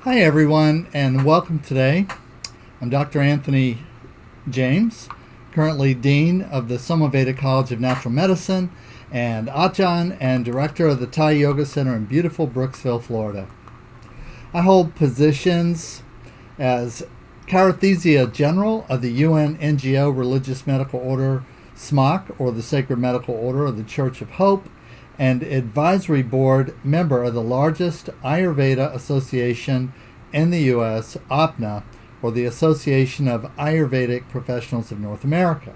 Hi, everyone, and welcome today. I'm Dr. Anthony James, currently Dean of the SomaVeda College of Natural Medicine and Ajahn, and Director of the Thai Yoga Center in beautiful Brooksville, Florida. I hold positions as Cachexia General of the UN NGO Religious Medical Order SMOC, or the Sacred Medical Order of the Church of Hope, and advisory board member of the largest Ayurveda association in the U.S., APNA, or the Association of Ayurvedic Professionals of North America.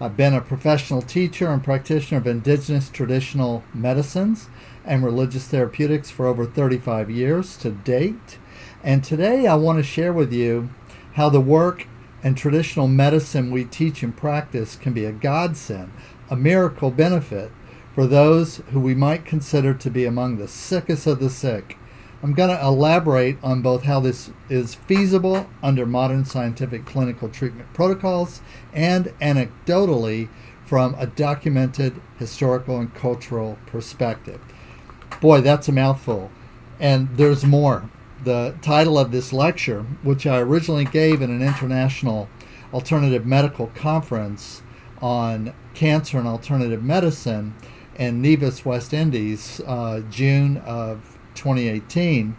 I've been a professional teacher and practitioner of indigenous traditional medicines and religious therapeutics for over 35 years to date. And today I want to share with you how the work and traditional medicine we teach and practice can be a godsend, a miracle benefit for those who we might consider to be among the sickest of the sick. I'm going to elaborate on both how this is feasible under modern scientific clinical treatment protocols and anecdotally from a documented historical and cultural perspective. Boy, that's a mouthful. And there's more. The title of this lecture, which I originally gave in an international alternative medical conference on cancer and alternative medicine in Nevis West Indies, June of 2018,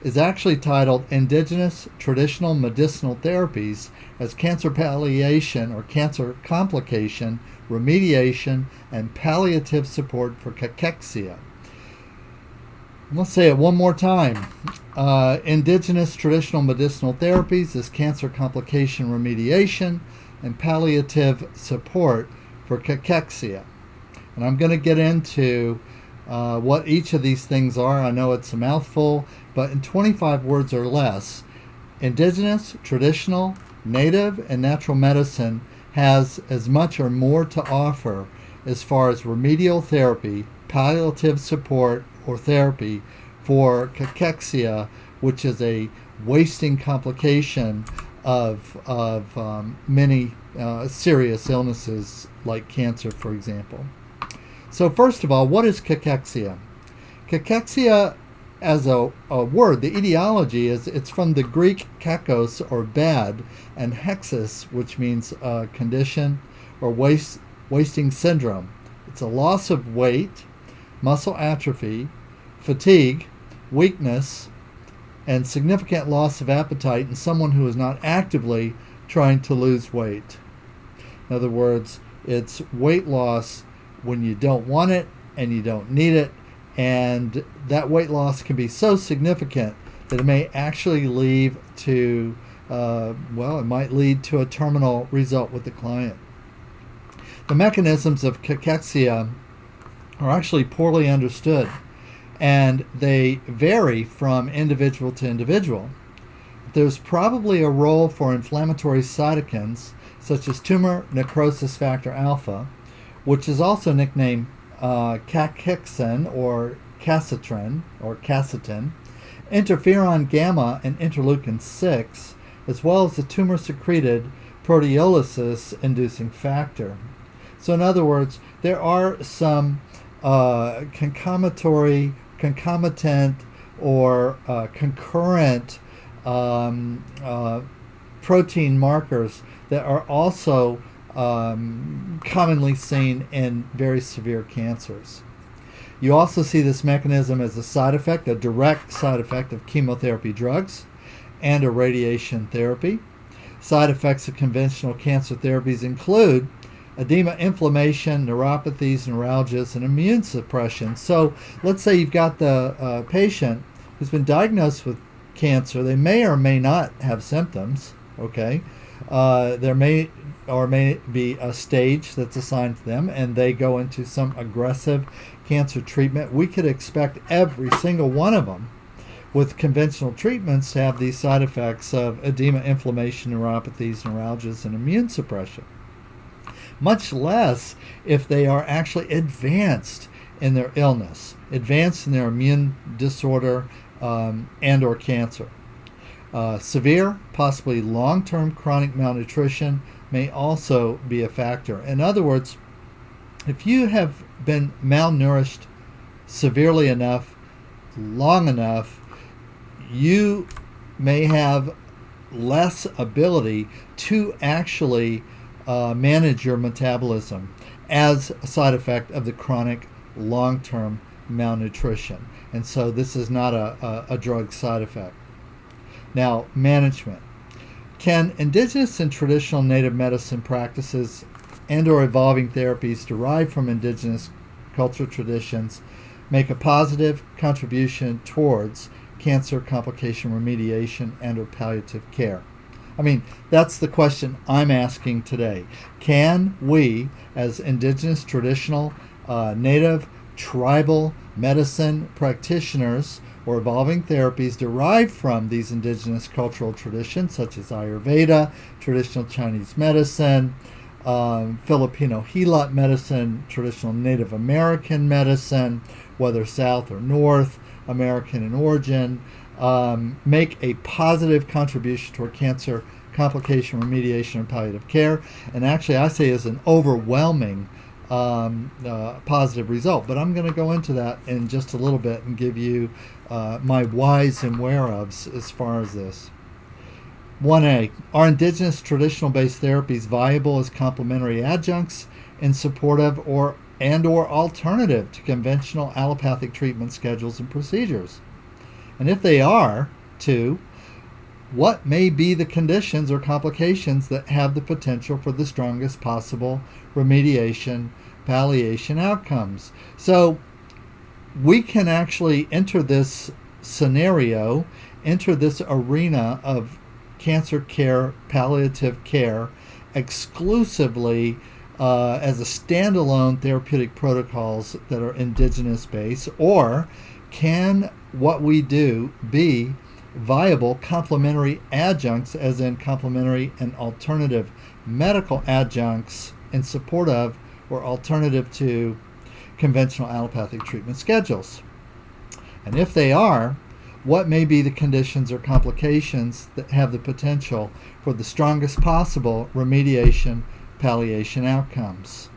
is actually titled Indigenous Traditional Medicinal Therapies as Cancer Palliation or Cancer Complication, Remediation, and Palliative Support for Cachexia. Let's say it one more time. Indigenous Traditional Medicinal Therapies as Cancer Complication, Remediation, and Palliative Support for Cachexia. And I'm going to get into what each of these things are. I know it's a mouthful, but in 25 words or less, indigenous, traditional, native, and natural medicine has as much or more to offer as far as remedial therapy, palliative support, or therapy for cachexia, which is a wasting complication of many serious illnesses like cancer, for example. So first of all, what is cachexia? Cachexia as a word, the etiology is it's from the Greek kakos, or bad, and hexis, which means condition or wasting syndrome. It's a loss of weight, muscle atrophy, fatigue, weakness, and significant loss of appetite in someone who is not actively trying to lose weight. In other words, it's weight loss when you don't want it and you don't need it, and that weight loss can be so significant that it may actually lead to, it might lead to a terminal result with the client. The mechanisms of cachexia are actually poorly understood, and they vary from individual to individual. There's probably a role for inflammatory cytokines, such as tumor necrosis factor alpha, which is also nicknamed cachexin or calcitin, interferon gamma and interleukin 6, as well as the tumor-secreted proteolysis-inducing factor. So in other words, there are some concomitant or concurrent protein markers that are also commonly seen in very severe cancers. You also see this mechanism as a side effect, a direct side effect of chemotherapy drugs and a radiation therapy. Side effects of conventional cancer therapies include edema, inflammation, neuropathies, neuralgias, and immune suppression. So let's say you've got the patient who's been diagnosed with cancer. They may or may not have symptoms, okay? There may or may be a stage that's assigned to them, and they go into some aggressive cancer treatment. We could expect every single one of them with conventional treatments to have these side effects of edema, inflammation, neuropathies, neuralgias, and immune suppression. Much less if they are actually advanced in their illness, advanced in their immune disorder and or cancer. Severe, possibly long-term chronic malnutrition may also be a factor. In other words, if you have been malnourished severely enough, long enough, you may have less ability to actually manage your metabolism as a side effect of the chronic long-term malnutrition. And so this is not a drug side effect. Now, management. Can indigenous and traditional native medicine practices and or evolving therapies derived from indigenous cultural traditions make a positive contribution towards cancer complication remediation and or palliative care? I mean, that's the question I'm asking today. Can we, as indigenous, traditional, native, tribal medicine practitioners or evolving therapies derived from these indigenous cultural traditions, such as Ayurveda, traditional Chinese medicine, Filipino Healat medicine, traditional Native American medicine, whether South or North American in origin, make a positive contribution toward cancer complication remediation and palliative care? And actually, I say is an overwhelming positive result. But I'm going to go into that in just a little bit and give you my whys and whereofs as far as this. 1A, are indigenous traditional-based therapies viable as complementary adjuncts in supportive or alternative to conventional allopathic treatment schedules and procedures? And if they are, 2, what may be the conditions or complications that have the potential for the strongest possible remediation, palliation outcomes? So we can actually enter this scenario, enter this arena of cancer care, palliative care, exclusively as a standalone therapeutic protocols that are indigenous based, or can what we do be viable complementary adjuncts, as in complementary and alternative medical adjuncts in support of or alternative to conventional allopathic treatment schedules? And if they are, what may be the conditions or complications that have the potential for the strongest possible remediation, palliation outcomes?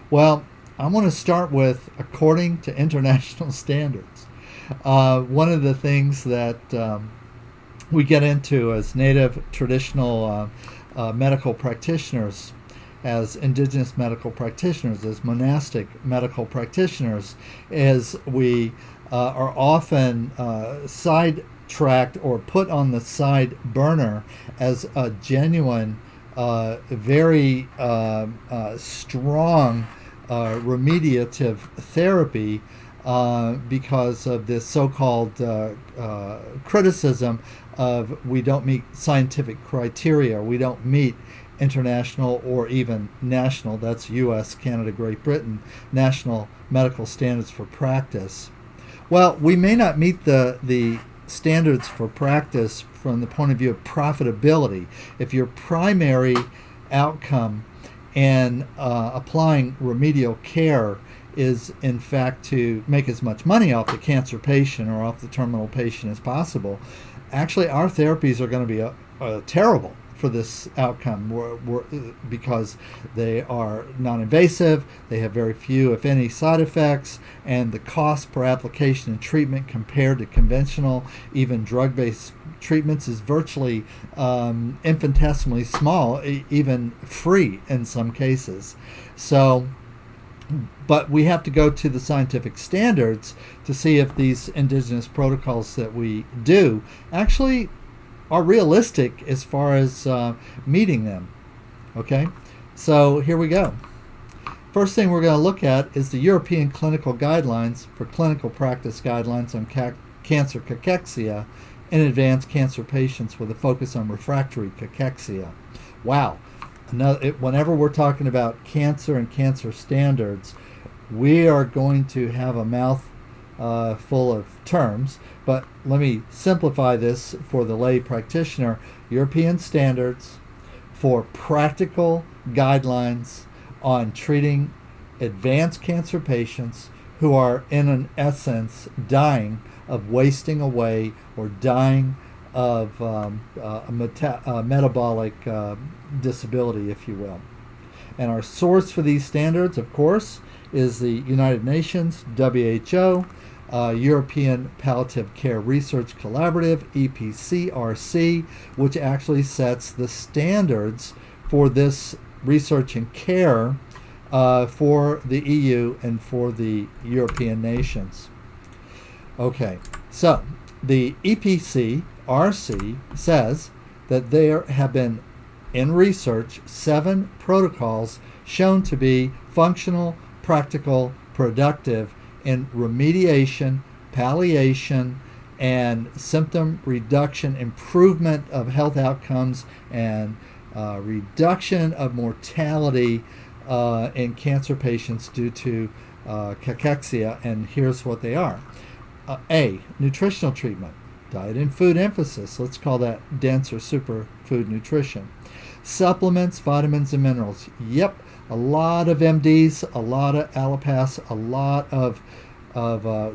Well, I want to start with according to international standards. One of the things that we get into as native traditional medical practitioners, as indigenous medical practitioners, as monastic medical practitioners, is we are often sidetracked or put on the side burner as a genuine, very strong remediative therapy because of this so-called criticism of we don't meet scientific criteria, we don't meet international or even national, that's U.S., Canada, Great Britain, national medical standards for practice. Well, we may not meet the standards for practice from the point of view of profitability. If your primary outcome in applying remedial care is in fact to make as much money off the cancer patient or off the terminal patient as possible, actually our therapies are going to be terrible for this outcome because they are non-invasive, they have very few, if any, side effects, and the cost per application and treatment compared to conventional, even drug-based treatments is virtually infinitesimally small, even free in some cases. So, but we have to go to the scientific standards to see if these indigenous protocols that we do actually are realistic as far as meeting them. Okay, so here we go. First thing we're going to look at is the European Clinical Guidelines for Clinical Practice Guidelines on Cancer Cachexia in advanced cancer patients with a focus on refractory cachexia. Wow. Whenever we're talking about cancer and cancer standards, we are going to have a mouth full of terms, but let me simplify this for the lay practitioner. European standards for practical guidelines on treating advanced cancer patients who are, in an essence, dying of wasting away or dying of metabolic disability, if you will. And our source for these standards, of course, is the United Nations, WHO, European Palliative Care Research Collaborative, EPCRC, which actually sets the standards for this research and care for the EU and for the European nations. Okay, so the EPCRC says that there have been, in research, 7 protocols shown to be functional, practical, productive in remediation, palliation, and symptom reduction, improvement of health outcomes, and reduction of mortality in cancer patients due to cachexia. And here's what they are. A, nutritional treatment, diet and food emphasis. Let's call that dense or superfood nutrition. Supplements, vitamins, and minerals. Yep, a lot of MDs, a lot of allopaths, a lot of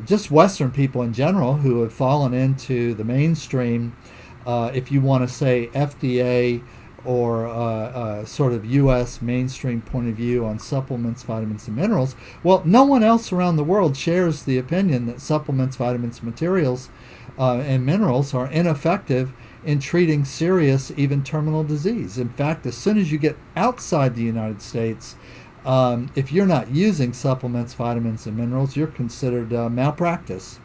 just Western people in general who have fallen into the mainstream, if you want to say FDA or sort of U.S. mainstream point of view on supplements, vitamins, and minerals. Well, no one else around the world shares the opinion that supplements, vitamins, materials, and minerals are ineffective in treating serious, even terminal disease. In fact, as soon as you get outside the United States, if you're not using supplements, vitamins, and minerals, you're considered malpractice.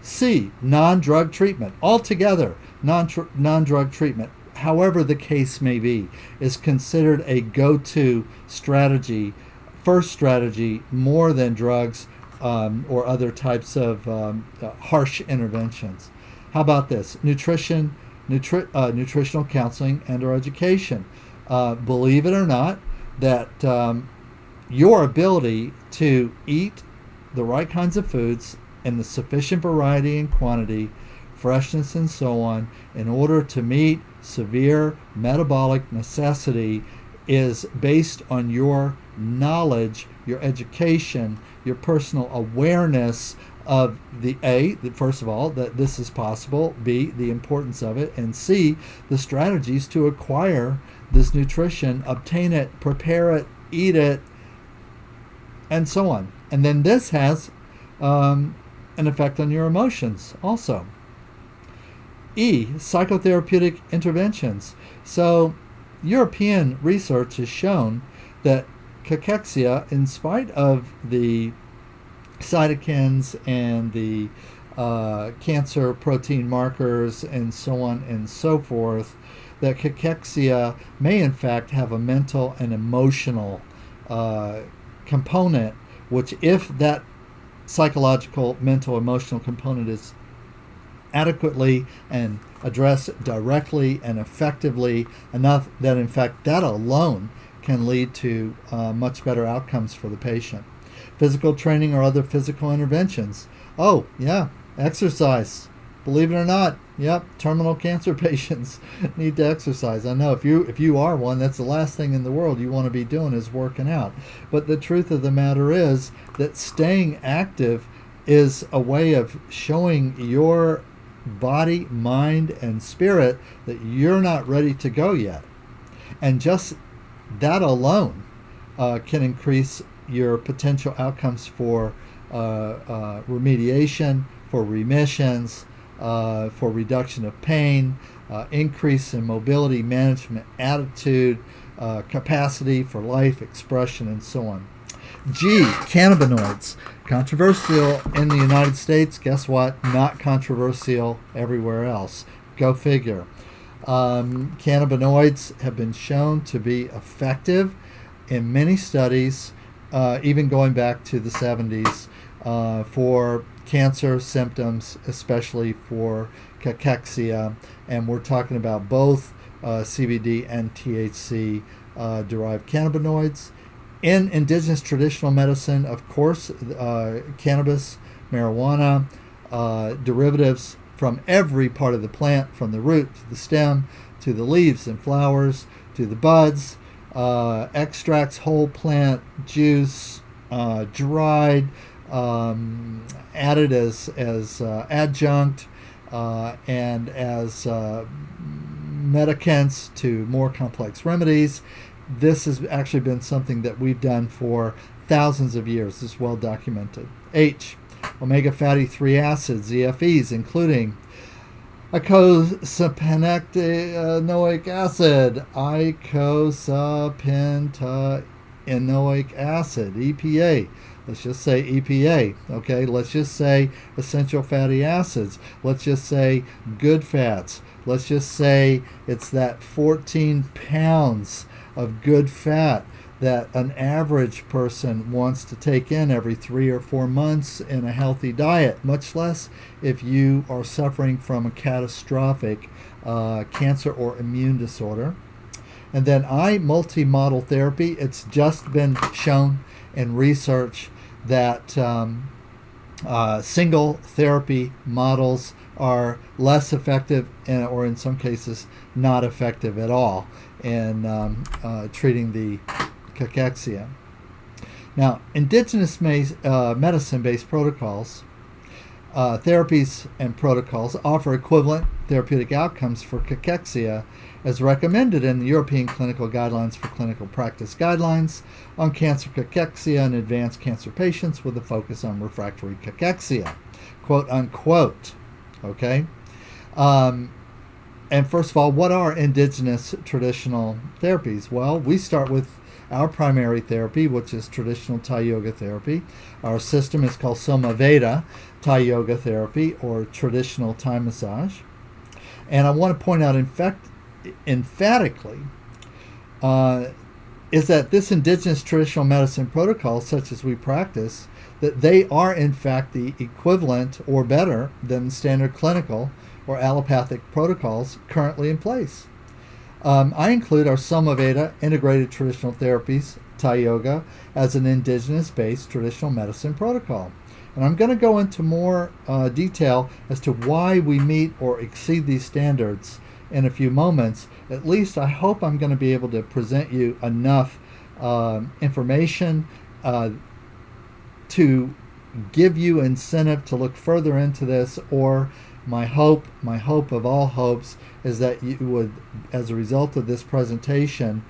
C, non-drug treatment. Altogether, non-drug treatment, however the case may be, is considered a go-to strategy, first strategy, more than drugs or other types of harsh interventions. How about this? Nutritional counseling and or education. Believe it or not, that your ability to eat the right kinds of foods in the sufficient variety and quantity, freshness and so on, in order to meet severe metabolic necessity is based on your knowledge, your education, your personal awareness of first of all, that this is possible, B, the importance of it, and C, the strategies to acquire this nutrition, obtain it, prepare it, eat it, and so on. And then this has an effect on your emotions also. E, psychotherapeutic interventions. So European research has shown that cachexia, in spite of the cytokines and the cancer protein markers and so on and so forth, that cachexia may in fact have a mental and emotional component, which, if that psychological, mental, emotional component is adequately and addressed directly and effectively enough, that in fact that alone can lead to much better outcomes for the patient. Physical training or other physical interventions. Oh, yeah, exercise. Believe it or not, yep, terminal cancer patients need to exercise. I know if you are one, that's the last thing in the world you want to be doing is working out. But the truth of the matter is that staying active is a way of showing your body, mind, and spirit that you're not ready to go yet. And just that alone can increase your potential outcomes for remediation, for remissions, for reduction of pain, increase in mobility management, attitude, capacity for life expression, and so on. G, cannabinoids. Controversial in the United States. Guess what? Not controversial everywhere else. Go figure. Cannabinoids have been shown to be effective in many studies, even going back to the 70s, for cancer symptoms, especially for cachexia. And we're talking about both CBD and THC derived cannabinoids. In indigenous traditional medicine, of course, cannabis, marijuana, derivatives from every part of the plant, from the root to the stem, to the leaves and flowers, to the buds, extracts, whole plant juice, dried, added as adjunct, and as medicants to more complex remedies. This has actually been something that we've done for thousands of years. It's well documented. H, omega fatty 3 acids, ZFEs, including eicosapentaenoic acid, eicosapentaenoic acid, EPA. Let's just say EPA, okay? Let's just say essential fatty acids. Let's just say good fats. Let's just say it's that 14 pounds of good fat that an average person wants to take in every 3 or 4 months in a healthy diet, much less if you are suffering from a catastrophic cancer or immune disorder. And then multi-model therapy. It's just been shown in research that single therapy models are less effective or in some cases not effective at all in treating the cachexia. Now, indigenous medicine-based protocols, therapies and protocols offer equivalent therapeutic outcomes for cachexia as recommended in the European Clinical Guidelines for Clinical Practice Guidelines on Cancer Cachexia in Advanced Cancer Patients with a focus on refractory cachexia, quote unquote. Okay? And first of all, what are indigenous traditional therapies? Well, we start with our primary therapy, which is traditional Thai yoga therapy. Our system is called SomaVeda Thai yoga therapy, or traditional Thai massage. And I want to point out emphatically is that this indigenous traditional medicine protocol, such as we practice, that they are in fact the equivalent or better than standard clinical or allopathic protocols currently in place. I include our SomaVeda Integrated Traditional Therapies, Thai Yoga, as an indigenous-based traditional medicine protocol. And I'm going to go into more detail as to why we meet or exceed these standards in a few moments. At least I hope I'm going to be able to present you enough information to give you incentive to look further into this, or my hope of all hopes is that you would, as a result of this presentation,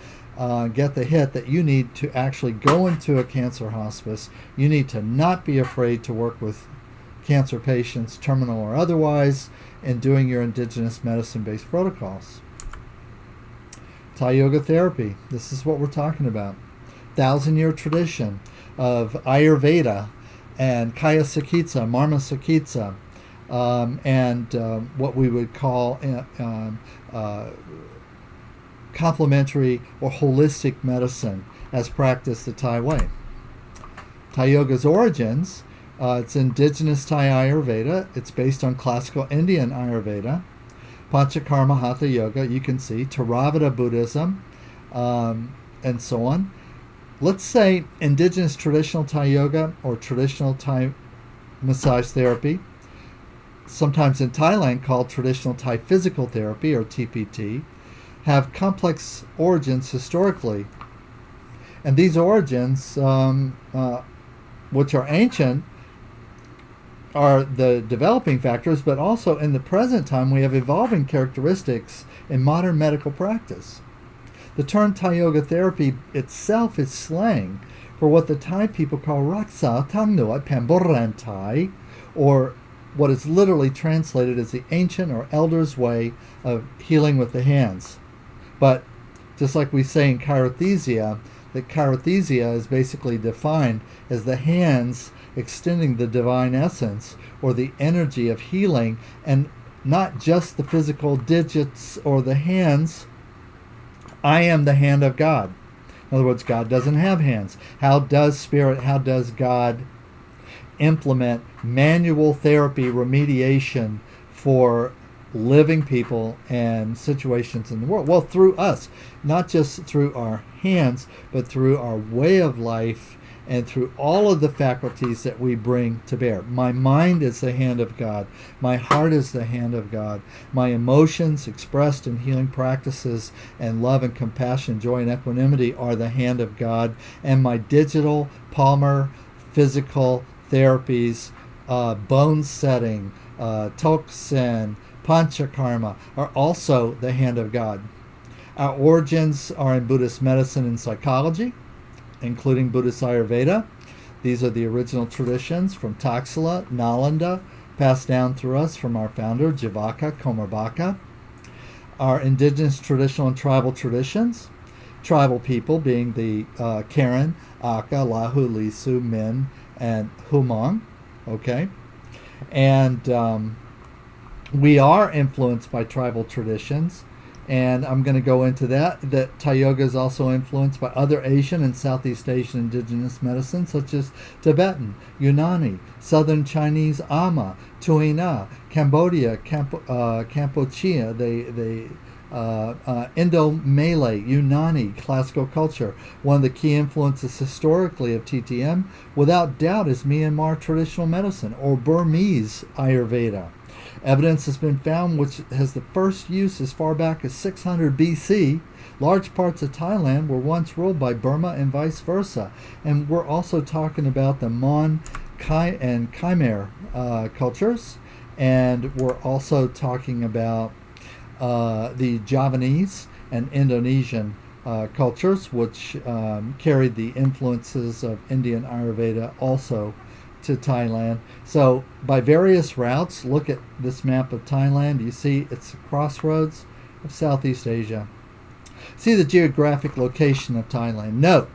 get the hit that you need to actually go into a cancer hospice. You need to not be afraid to work with cancer patients, terminal or otherwise, in doing your indigenous medicine-based protocols. Thai yoga therapy, this is what we're talking about. 1,000-year tradition of Ayurveda and Kaya Sakitsa, Marma Sakitsa, and what we would call complementary or holistic medicine as practiced the Thai way. Thai yoga's origins, it's indigenous Thai Ayurveda. It's based on classical Indian Ayurveda. Panchakarma Hatha Yoga, you can see, Theravada Buddhism, and so on. Let's say indigenous traditional Thai yoga or traditional Thai massage therapy, sometimes in Thailand called traditional Thai physical therapy or TPT, have complex origins historically. And these origins, which are ancient, are the developing factors, but also in the present time we have evolving characteristics in modern medical practice. The term Thai yoga therapy itself is slang for what the Thai people call Raksa Tangnuat Pamboran Thai, or what is literally translated as the ancient or elder's way of healing with the hands. But just like we say in chirothesia, that chirothesia is basically defined as the hands extending the divine essence or the energy of healing, and not just the physical digits or the hands. I am the hand of God. In other words, God doesn't have hands. How does God implement manual therapy remediation for living people and situations in the world? Well, through us, not just through our hands, but through our way of life and through all of the faculties that we bring to bear. My mind is the hand of God. My heart is the hand of God. My emotions expressed in healing practices and love and compassion, joy and equanimity are the hand of God. And my digital, palmar, physical therapies, bone setting, toksin, panchakarma are also the hand of God. Our origins are in Buddhist medicine and psychology, including Buddhist Ayurveda. These are the original traditions from Taxila, Nalanda, passed down through us from our founder, Javaka Komarbaka. Our indigenous traditional and tribal traditions, tribal people being the Karen, Aka, Lahu, Lisu, Min, and Humong. Okay? And we are influenced by tribal traditions, and I'm going to go into that Thai yoga is also influenced by other Asian and Southeast Asian indigenous medicines, such as Tibetan, Unani, Southern Chinese Ama, Tuina, Cambodia, Kampuchea, Indo-Malay, Unani, classical culture. One of the key influences historically of TTM, without doubt, is Myanmar traditional medicine, or Burmese Ayurveda. Evidence has been found which has the first use as far back as 600 BC. Large parts of Thailand were once ruled by Burma and vice versa. And we're also talking about the Mon and Khmer cultures. And we're also talking about the Javanese and Indonesian cultures, which carried the influences of Indian Ayurveda also to Thailand. So by various routes, look at this map of Thailand. You see it's a crossroads of Southeast Asia. See the geographic location of Thailand. Note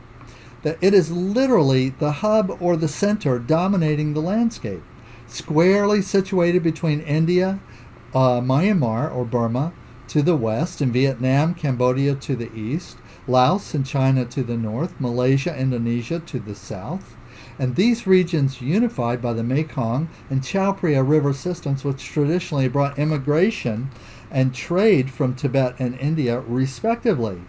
that it is literally the hub or the center dominating the landscape, squarely situated between India, Myanmar or Burma to the west, and Vietnam, Cambodia to the east, Laos and China to the north, Malaysia, Indonesia to the south. And these regions unified by the Mekong and Chao Phraya river systems, which traditionally brought immigration and trade from Tibet and India, respectively.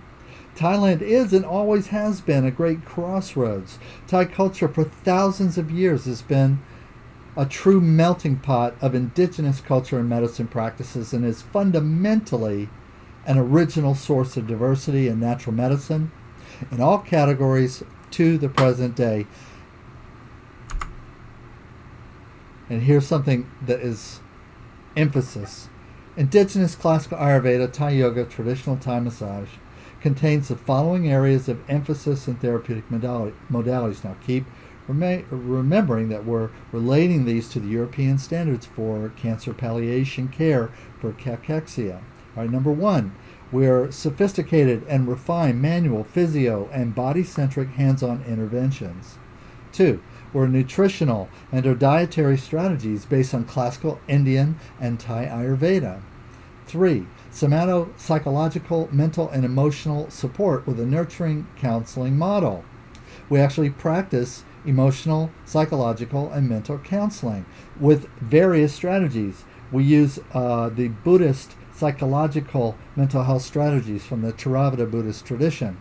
Thailand is and always has been a great crossroads. Thai culture for thousands of years has been a true melting pot of indigenous culture and medicine practices, and is fundamentally an original source of diversity in natural medicine in all categories to the present day. And here's something that is emphasis. Indigenous classical Ayurveda, Thai yoga, traditional Thai massage contains the following areas of emphasis in therapeutic modalities. Now keep remembering that we're relating these to the European standards for cancer palliation care for cachexia. All right, number one, we're sophisticated and refined manual, physio, and body-centric hands-on interventions. Two, we're nutritional and our dietary strategies based on classical Indian and Thai Ayurveda. 3. Somato-psychological, mental, and emotional support with a nurturing counseling model. We actually practice emotional, psychological, and mental counseling with various strategies. We use the Buddhist psychological mental health strategies from the Theravada Buddhist tradition.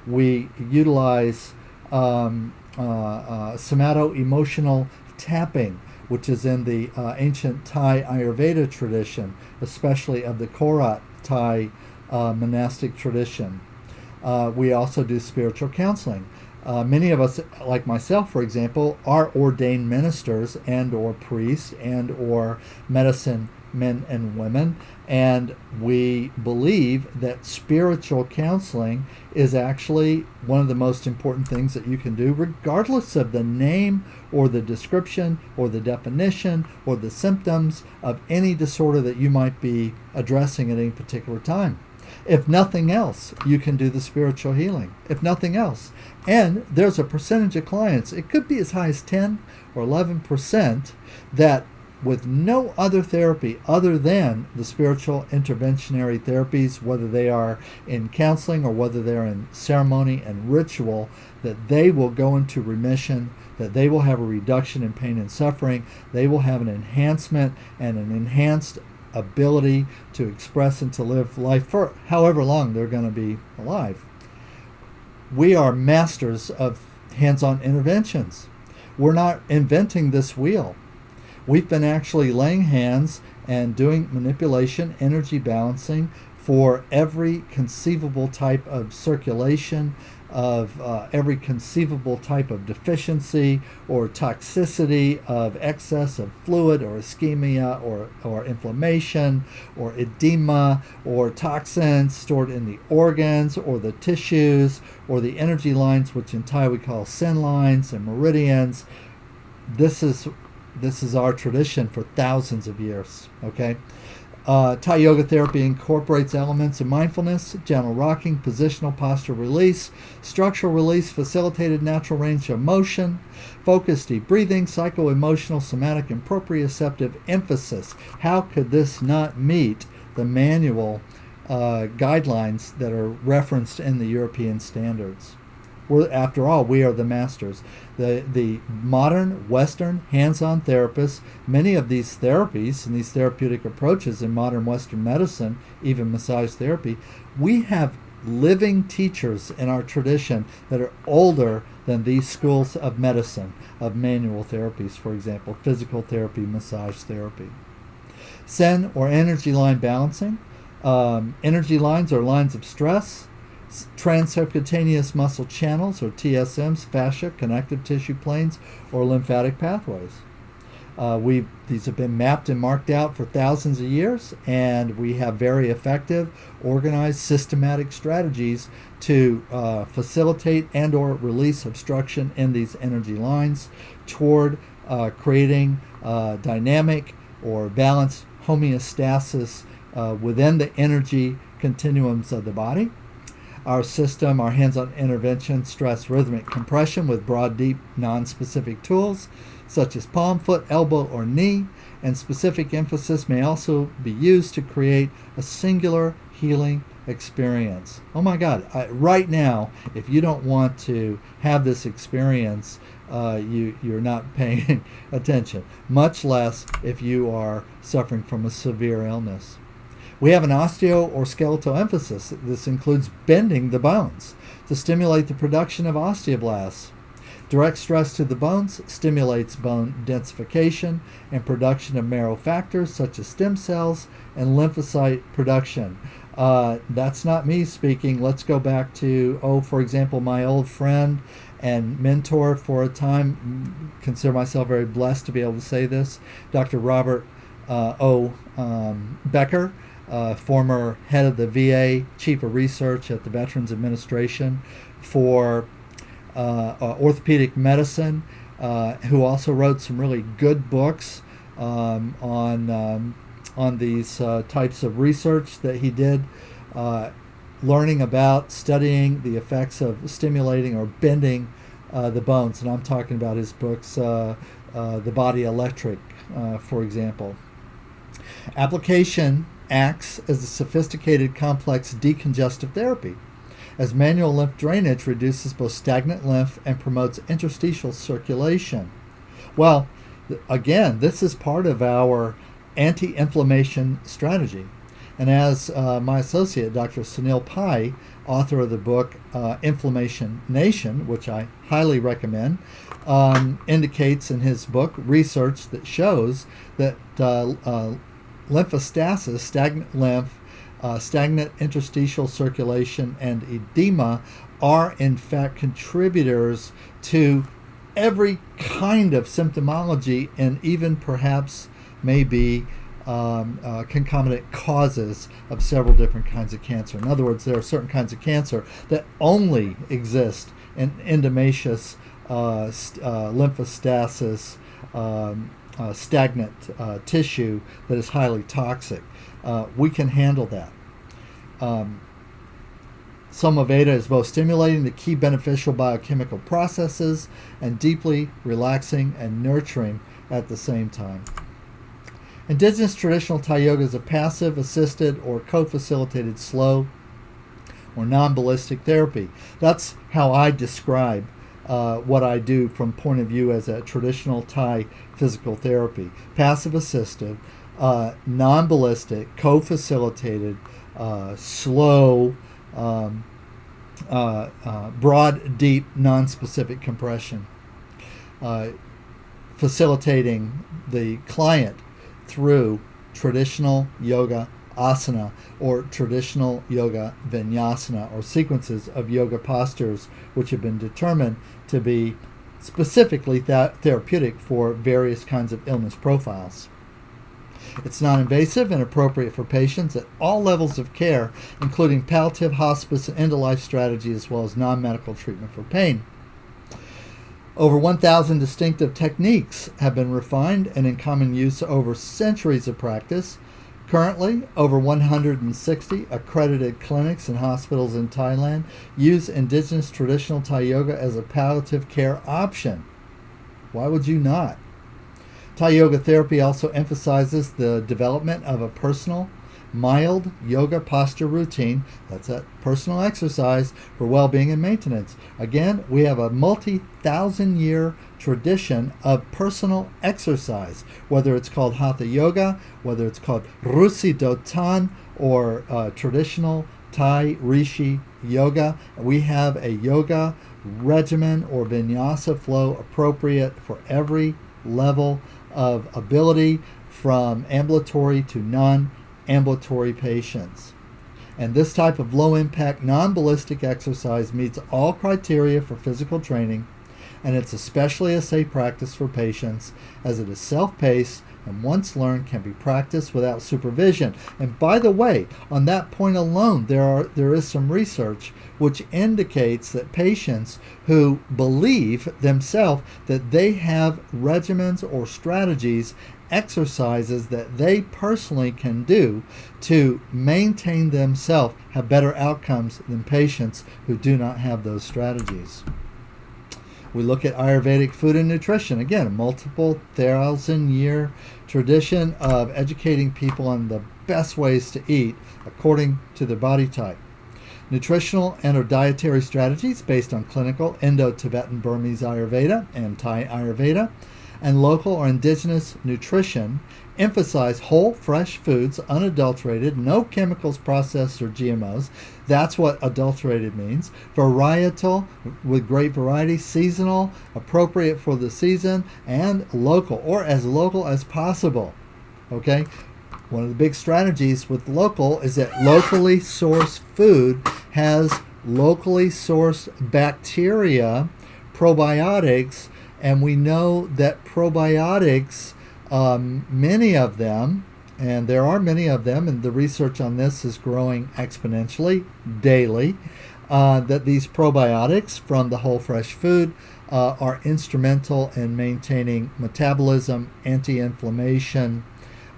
We utilize somato-emotional tapping, which is in the ancient Thai Ayurveda tradition, especially of the Korat Thai monastic tradition. We also do spiritual counseling. Many of us, like myself, for example, are ordained ministers and or priests and or medicine men and women, and we believe that spiritual counseling is actually one of the most important things that you can do, regardless of the name or the description or the definition or the symptoms of any disorder that you might be addressing at any particular time. If nothing else, you can do the spiritual healing. If nothing else. And there's a percentage of clients, it could be as high as 10 or 11%, that with no other therapy other than the spiritual interventionary therapies, whether they are in counseling or whether they're in ceremony and ritual, that they will go into remission, that they will have a reduction in pain and suffering, they will have an enhancement and an enhanced ability to express and to live life for however long they're going to be alive. We are masters of hands-on interventions. We're not inventing this wheel. We've been actually laying hands and doing manipulation, energy balancing for every conceivable type of circulation, of every conceivable type of deficiency or toxicity of excess of fluid or ischemia or inflammation or edema or toxins stored in the organs or the tissues or the energy lines, which in Thai we call sen lines and meridians. This is our tradition for thousands of years, okay? Thai yoga therapy incorporates elements of mindfulness, gentle rocking, positional posture release, structural release, facilitated natural range of motion, focused deep breathing, psycho-emotional, somatic, and proprioceptive emphasis. How could this not meet the manual guidelines that are referenced in the European standards? After all, we are the masters. The modern Western hands-on therapists, many of these therapies and these therapeutic approaches in modern Western medicine, even massage therapy, we have living teachers in our tradition that are older than these schools of medicine, of manual therapies, for example, physical therapy, massage therapy. Sen, or energy line balancing. Energy lines are lines of stress. Transsubcutaneous muscle channels, or TSMs, fascia, connective tissue planes, or lymphatic pathways. These have been mapped and marked out for thousands of years, and we have very effective, organized, systematic strategies to facilitate and or release obstruction in these energy lines toward creating dynamic or balanced homeostasis within the energy continuums of the body. Our system, our hands-on intervention, stress rhythmic compression with broad, deep, non-specific tools such as palm, foot, elbow, or knee, and specific emphasis may also be used to create a singular healing experience. Oh my God, right now, if you don't want to have this experience, you're not paying attention, much less if you are suffering from a severe illness. We have an osteo or skeletal emphasis. This includes bending the bones to stimulate the production of osteoblasts. Direct stress to the bones stimulates bone densification and production of marrow factors such as stem cells and lymphocyte production. That's not me speaking. Let's go back to, for example, my old friend and mentor for a time, consider myself very blessed to be able to say this, Dr. Robert Becker, former head of the VA, chief of research at the Veterans Administration for orthopedic medicine, who also wrote some really good books on these types of research that he did, learning about, studying the effects of stimulating or bending the bones. And I'm talking about his books, The Body Electric, for example. Application acts as a sophisticated, complex decongestive therapy, as manual lymph drainage reduces both stagnant lymph and promotes interstitial circulation. Well, again, this is part of our anti-inflammation strategy. And as my associate, Dr. Sunil Pai, author of the book Inflammation Nation, which I highly recommend, indicates in his book research that shows that lymphostasis, stagnant lymph, stagnant interstitial circulation, and edema are in fact contributors to every kind of symptomology and even perhaps maybe concomitant causes of several different kinds of cancer. In other words, there are certain kinds of cancer that only exist in endometrious lymphostasis, stagnant tissue that is highly toxic. We can handle that. SomaVeda is both stimulating the key beneficial biochemical processes and deeply relaxing and nurturing at the same time. Indigenous traditional Thai yoga is a passive, assisted, or co-facilitated slow or non-ballistic therapy. That's how I describe what I do from point of view as a traditional Thai physical therapy. Passive assisted, non-ballistic, co-facilitated, slow, broad, deep, non-specific compression, facilitating the client through traditional yoga asana, or traditional yoga vinyasana, or sequences of yoga postures which have been determined to be specifically therapeutic for various kinds of illness profiles. It's non-invasive and appropriate for patients at all levels of care, including palliative, hospice, and end-of-life strategy, as well as non-medical treatment for pain. Over 1,000 distinctive techniques have been refined and in common use over centuries of practice. Currently, over 160 accredited clinics and hospitals in Thailand use indigenous traditional Thai yoga as a palliative care option. Why would you not? Thai yoga therapy also emphasizes the development of a personal, mild yoga posture routine. That's a personal exercise for well-being and maintenance. Again, we have a multi-thousand-year tradition of personal exercise, whether it's called Hatha Yoga, whether it's called Rusi Dotan, or traditional Thai Rishi Yoga. We have a yoga regimen or vinyasa flow appropriate for every level of ability, from ambulatory to non-ambulatory patients. And this type of low-impact, non-ballistic exercise meets all criteria for physical training, and it's especially a safe practice for patients as it is self-paced and once learned can be practiced without supervision. And by the way, on that point alone, there is some research which indicates that patients who believe themselves that they have regimens or strategies, exercises that they personally can do to maintain themselves, have better outcomes than patients who do not have those strategies. We look at Ayurvedic food and nutrition. Again, a multiple thousand-year tradition of educating people on the best ways to eat according to their body type. Nutritional and or dietary strategies based on clinical Indo-Tibetan Burmese Ayurveda and Thai Ayurveda, and local or indigenous nutrition emphasize whole, fresh foods, unadulterated, no chemicals processed or GMOs. That's what adulterated means. Varietal, with great variety, seasonal, appropriate for the season, and local, or as local as possible. Okay? One of the big strategies with local is that locally sourced food has locally sourced bacteria, probiotics, and we know that probiotics, many of them, and there are many of them, and the research on this is growing exponentially daily, that these probiotics from the whole fresh food are instrumental in maintaining metabolism, anti-inflammation,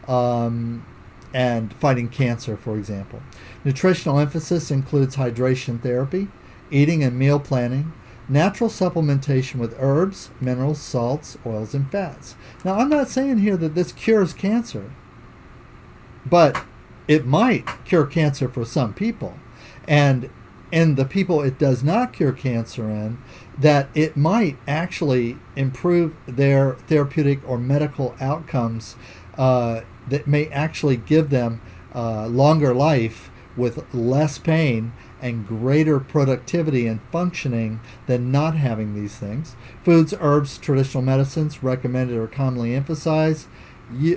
and fighting cancer, for example. Nutritional emphasis includes hydration therapy, eating and meal planning, natural supplementation with herbs, minerals, salts, oils, and fats. Now, I'm not saying here that this cures cancer, but it might cure cancer for some people. And in the people it does not cure cancer in, that it might actually improve their therapeutic or medical outcomes that may actually give them longer life with less pain and greater productivity and functioning than not having these things. Foods, herbs, traditional medicines recommended or commonly emphasized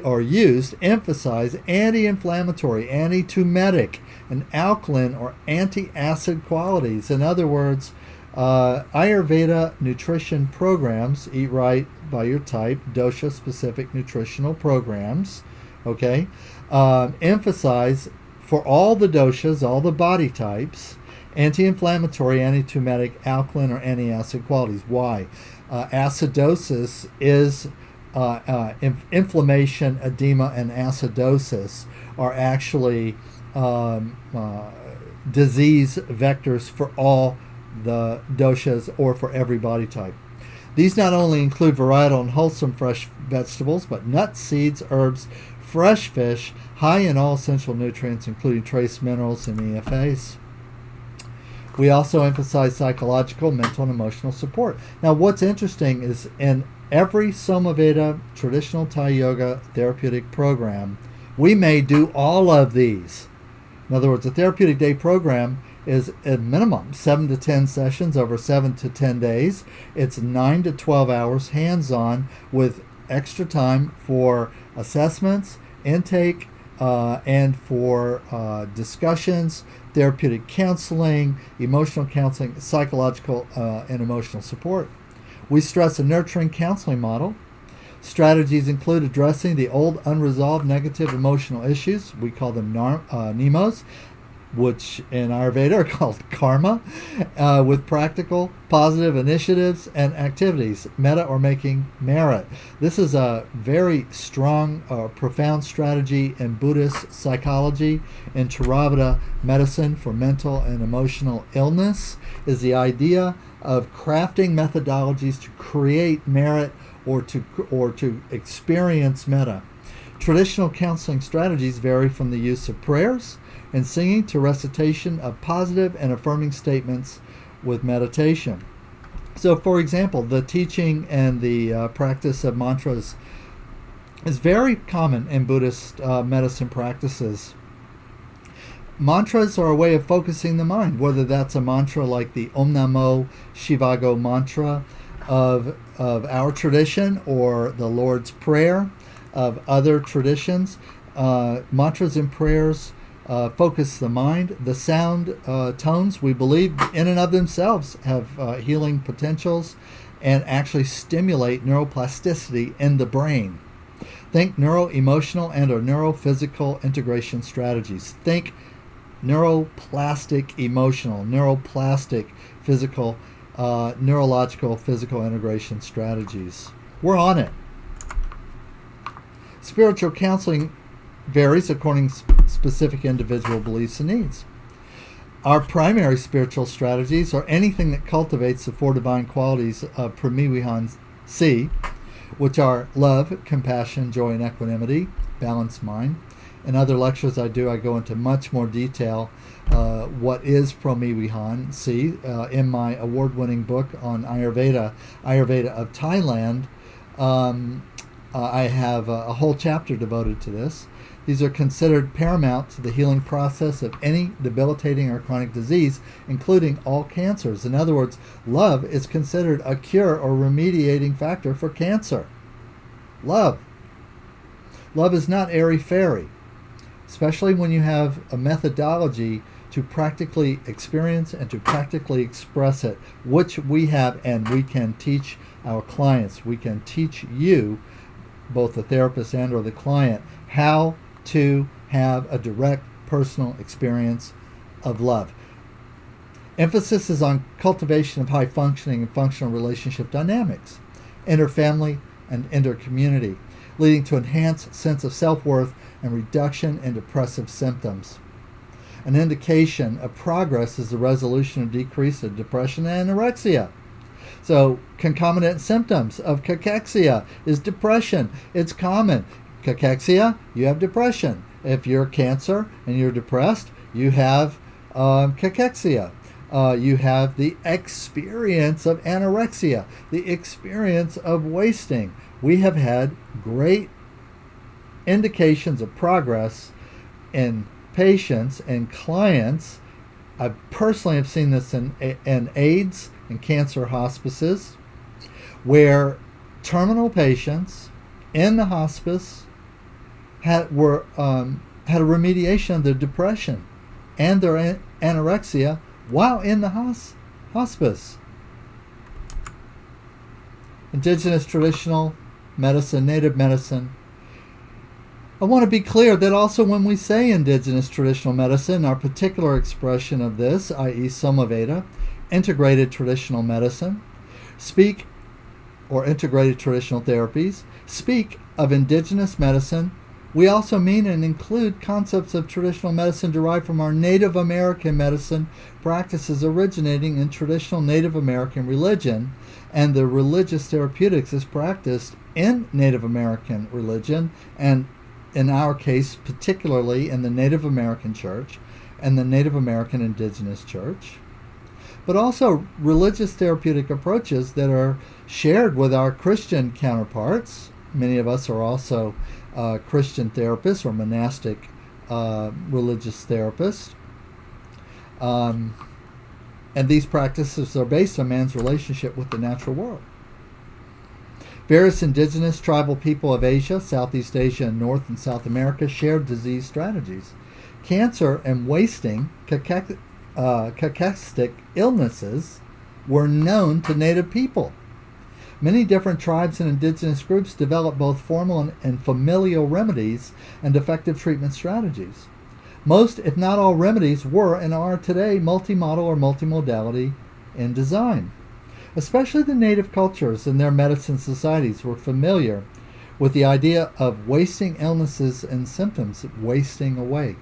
or used emphasize anti-inflammatory, anti-tumetic, and alkaline or anti-acid qualities. In other words, Ayurveda nutrition programs, eat right by your type, dosha-specific nutritional programs, okay, emphasize for all the doshas, all the body types, anti-inflammatory, anti-tumetic, alkaline, or anti-acid qualities. Why? Acidosis is inflammation, edema, and acidosis are actually disease vectors for all the doshas or for every body type. These not only include varietal and wholesome fresh vegetables, but nuts, seeds, herbs, fresh fish, high in all essential nutrients, including trace minerals and EFAs. We also emphasize psychological, mental, and emotional support. Now, what's interesting is in every SomaVeda traditional Thai yoga therapeutic program, we may do all of these. In other words, a therapeutic day program is at minimum 7 to 10 sessions over 7 to 10 days. It's 9 to 12 hours hands-on with extra time for assessments, intake, and for discussions, therapeutic counseling, emotional counseling, psychological and emotional support. We stress a nurturing counseling model. Strategies include addressing the old unresolved negative emotional issues. We call them NEMOs, which in Ayurveda are called karma, with practical, positive initiatives and activities, meta or making merit. This is a very strong, profound strategy in Buddhist psychology. In Theravada medicine for mental and emotional illness is the idea of crafting methodologies to create merit or to experience metta. Traditional counseling strategies vary from the use of prayers and singing to recitation of positive and affirming statements with meditation. So, for example, the teaching and the practice of mantras is very common in Buddhist medicine practices. Mantras are a way of focusing the mind, whether that's a mantra like the Om Namo Shivago mantra of our tradition or the Lord's Prayer of other traditions. Mantras and prayers focus the mind. The sound tones, we believe, in and of themselves have healing potentials and actually stimulate neuroplasticity in the brain. Think neuro-emotional and or neurophysical integration strategies. Think neuroplastic emotional, neuroplastic physical, neurological physical integration strategies. We're on it. Spiritual counseling varies according to specific individual beliefs and needs. Our primary spiritual strategies are anything that cultivates the four divine qualities of Pramiwihan C, which are love, compassion, joy, and equanimity, balanced mind. In other lectures I go into much more detail what is Pramiwihan C. In my award-winning book on Ayurveda, Ayurveda of Thailand, I have a whole chapter devoted to this. These are considered paramount to the healing process of any debilitating or chronic disease, including all cancers. In other words, love is considered a cure or remediating factor for cancer. Love. Love is not airy-fairy, especially when you have a methodology to practically experience and to practically express it, which we have and we can teach our clients. We can teach you, both the therapist and or the client, how to have a direct personal experience of love. Emphasis is on cultivation of high functioning and functional relationship dynamics, inter-family and inter-community, leading to enhanced sense of self-worth and reduction in depressive symptoms. An indication of progress is the resolution or decrease of depression and anorexia. So, concomitant symptoms of cachexia is depression. It's common. Cachexia, you have depression. If you're cancer and you're depressed, you have cachexia. You have the experience of anorexia, the experience of wasting. We have had great indications of progress in patients and clients. I personally have seen this in AIDS and cancer hospices, where terminal patients in the hospice had a remediation of their depression and their anorexia while in the hospice. Indigenous traditional medicine, native medicine. I want to be clear that also when we say indigenous traditional medicine, our particular expression of this, i.e. SomaVeda, integrated traditional medicine, or integrated traditional therapies, speak of indigenous medicine, we also mean and include concepts of traditional medicine derived from our Native American medicine practices originating in traditional Native American religion, and the religious therapeutics is practiced in Native American religion, and in our case, particularly in the Native American Church and the Native American Indigenous Church, but also religious therapeutic approaches that are shared with our Christian counterparts. Many of us are also Christian therapists or monastic religious therapists. And these practices are based on man's relationship with the natural world. Various indigenous tribal people of Asia, Southeast Asia, and North and South America shared disease strategies. Cancer and wasting, cachextic illnesses were known to native people. Many different tribes and indigenous groups developed both formal and familial remedies and effective treatment strategies. Most, if not all, remedies were and are today multimodal or multimodality in design. Especially the native cultures and their medicine societies were familiar with the idea of wasting illnesses and symptoms, wasting away.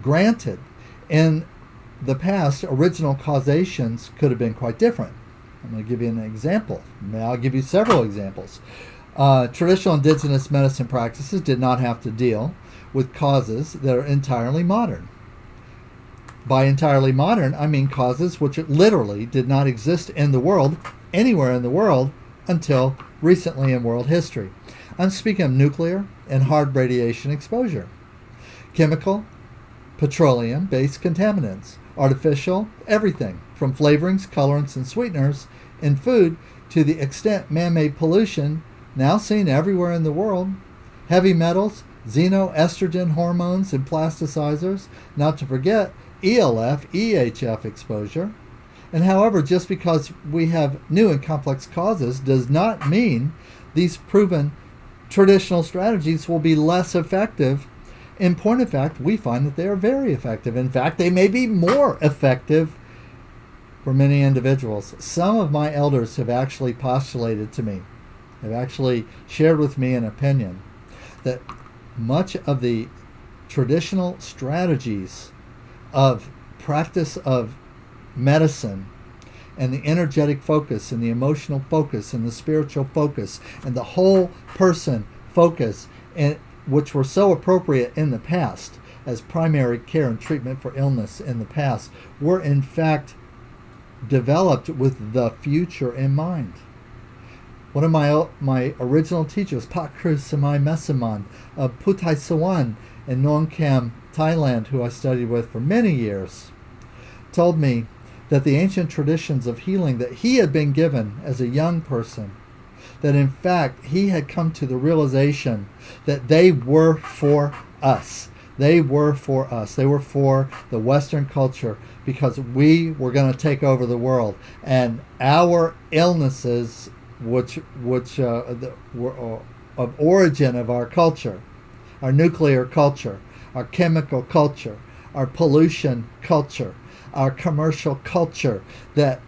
Granted, in the past, original causations could have been quite different. I'm going to give you an example. I'll give you several examples. Traditional indigenous medicine practices did not have to deal with causes that are entirely modern. By entirely modern, I mean causes which literally did not exist in the world, anywhere in the world, until recently in world history. I'm speaking of nuclear and hard radiation exposure, chemical, petroleum-based contaminants, artificial, everything, from flavorings, colorants, and sweeteners in food to the extent man-made pollution, now seen everywhere in the world, heavy metals, xenoestrogen hormones, and plasticizers, not to forget ELF, EHF exposure. And however, just because we have new and complex causes does not mean these proven traditional strategies will be less effective. In point of fact, we find that they are very effective. In fact, they may be more effective for many individuals. Some of my elders have actually postulated to me, have actually shared with me an opinion that much of the traditional strategies of practice of medicine and the energetic focus and the emotional focus and the spiritual focus and the whole person focus, and which were so appropriate in the past as primary care and treatment for illness in the past, were in fact developed with the future in mind. One of my original teachers, Pakru Samai Mesaman of Putai Sawan in Nong Kham, Thailand, who I studied with for many years, told me that the ancient traditions of healing that he had been given as a young person, that in fact he had come to the realization that they were for us. They were for us. They were for the Western culture, because we were going to take over the world, and our illnesses, which were of origin of our culture, our nuclear culture, our chemical culture, our pollution culture, our commercial culture, that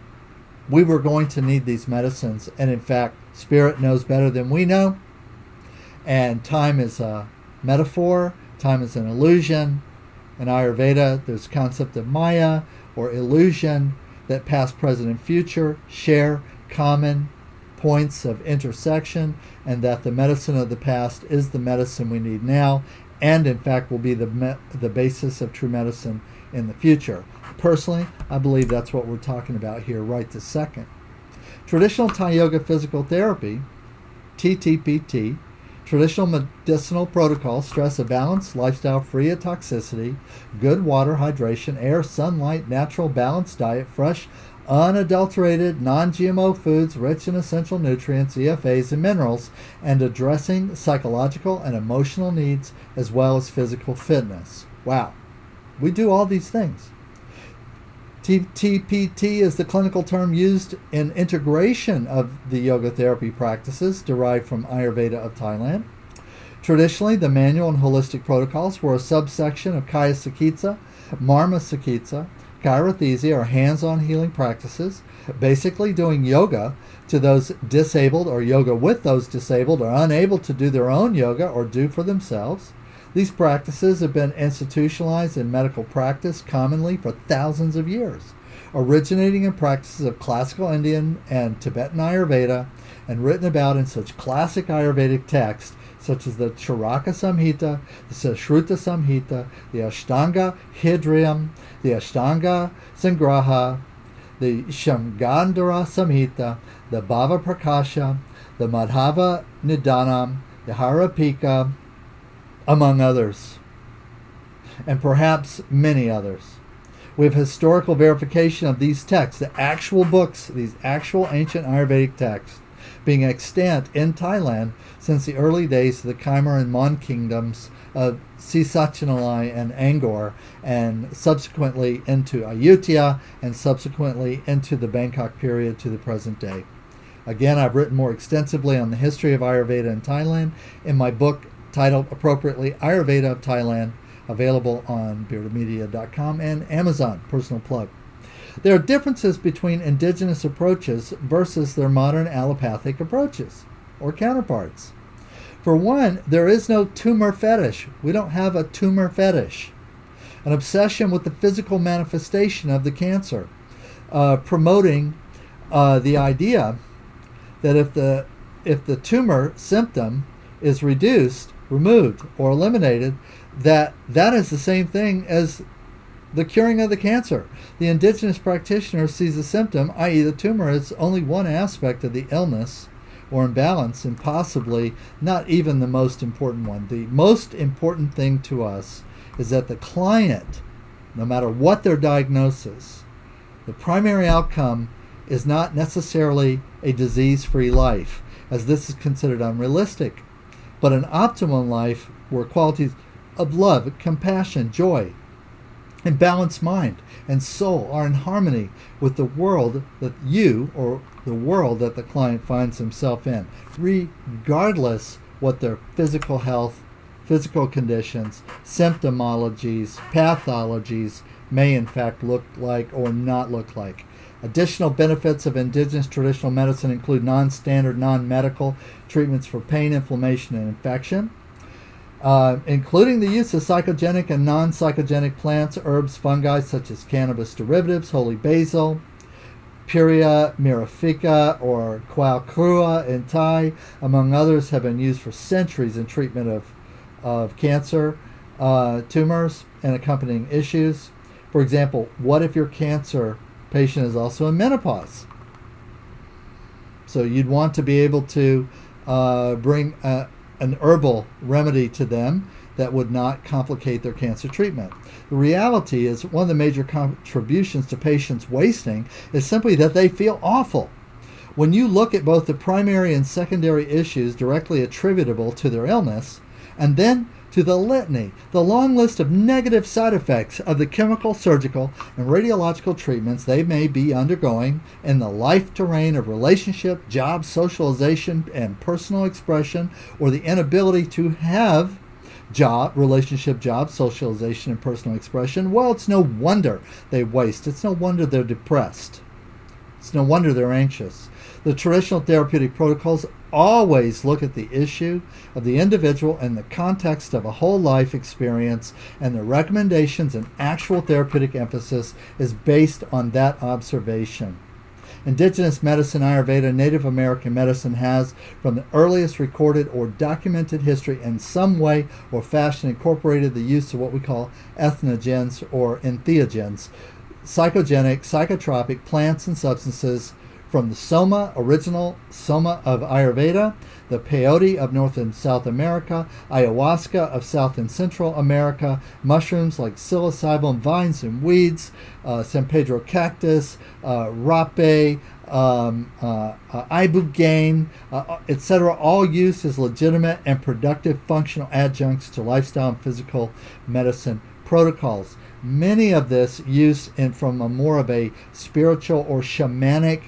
we were going to need these medicines. And in fact, Spirit knows better than we know. And time is a metaphor. Time is an illusion. In Ayurveda, there's the concept of Maya, or illusion, that past, present, and future share common points of intersection, and that the medicine of the past is the medicine we need now, and in fact will be the basis of true medicine in the future. Personally, I believe that's what we're talking about here right this second. Traditional Thai Yoga Physical Therapy, TTPT, traditional medicinal protocols stress a balanced lifestyle free of toxicity, good water, hydration, air, sunlight, natural balanced diet, fresh, unadulterated, non-GMO foods rich in essential nutrients, EFAs, and minerals, and addressing psychological and emotional needs as well as physical fitness. Wow. We do all these things. TPT is the clinical term used in integration of the yoga therapy practices derived from Ayurveda of Thailand. Traditionally, the manual and holistic protocols were a subsection of Kaya Sakitsa, Marma Sakitsa, Chirothesia, or hands-on healing practices, basically doing yoga to those disabled, or yoga with those disabled or unable to do their own yoga or do for themselves. These practices have been institutionalized in medical practice commonly for thousands of years, originating in practices of classical Indian and Tibetan Ayurveda, and written about in such classic Ayurvedic texts such as the Charaka Samhita, the Sushruta Samhita, the Ashtanga Hridayam, the Ashtanga Sangraha, the Shamgandhara Samhita, the Bhava Prakasha, the Madhava Nidanam, the Harapika, among others, and perhaps many others. We have historical verification of these texts, the actual books, these actual ancient Ayurvedic texts, being extant in Thailand since the early days of the Khmer and Mon kingdoms of Sisachinalai and Angkor, and subsequently into Ayutthaya, and subsequently into the Bangkok period to the present day. Again, I've written more extensively on the history of Ayurveda in Thailand in my book titled appropriately Ayurveda of Thailand, available on beardedmedia.com and Amazon, personal plug. There are differences between indigenous approaches versus their modern allopathic approaches, or counterparts. For one, there is no tumor fetish. We don't have a tumor fetish. An obsession with the physical manifestation of the cancer, promoting the idea that if the tumor symptom is removed, or eliminated, that is the same thing as the curing of the cancer. The indigenous practitioner sees the symptom, i.e. the tumor, as only one aspect of the illness or imbalance, and possibly not even the most important one. The most important thing to us is that the client, no matter what their diagnosis, the primary outcome is not necessarily a disease-free life, as this is considered unrealistic, but an optimum life where qualities of love, compassion, joy, and balanced mind and soul are in harmony with the world that you, or the world that the client finds himself in, regardless what their physical health, physical conditions, symptomologies, pathologies may in fact look like or not look like. Additional benefits of indigenous traditional medicine include non-standard, non-medical treatments for pain, inflammation, and infection, including the use of psychogenic and non-psychogenic plants, herbs, fungi such as cannabis derivatives, holy basil, Puria mirifica, or Kwao Krua in Thai, among others, have been used for centuries in treatment of cancer, tumors, and accompanying issues. For example, what if your cancer patient is also in menopause? So you'd want to be able to bring an herbal remedy to them that would not complicate their cancer treatment. The reality is one of the major contributions to patients wasting is simply that they feel awful. When you look at both the primary and secondary issues directly attributable to their illness, and then to the litany, the long list of negative side effects of the chemical, surgical, and radiological treatments they may be undergoing in the life terrain of relationship, job, socialization, and personal expression, or the inability to have relationship, job, socialization, and personal expression, well, it's no wonder they waste. It's no wonder they're depressed. It's no wonder they're anxious. The traditional therapeutic protocols always look at the issue of the individual in the context of a whole life experience, and the recommendations and actual therapeutic emphasis is based on that observation. Indigenous medicine, Ayurveda, Native American medicine has, from the earliest recorded or documented history, in some way or fashion incorporated the use of what we call ethnogens or entheogens, psychogenic, psychotropic plants and substances from the original Soma of Ayurveda, the peyote of North and South America, ayahuasca of South and Central America, mushrooms like psilocybin, vines and weeds, San Pedro cactus, rape, ibogaine, etc., all used as legitimate and productive functional adjuncts to lifestyle and physical medicine protocols. Many of this used from a more of a spiritual or shamanic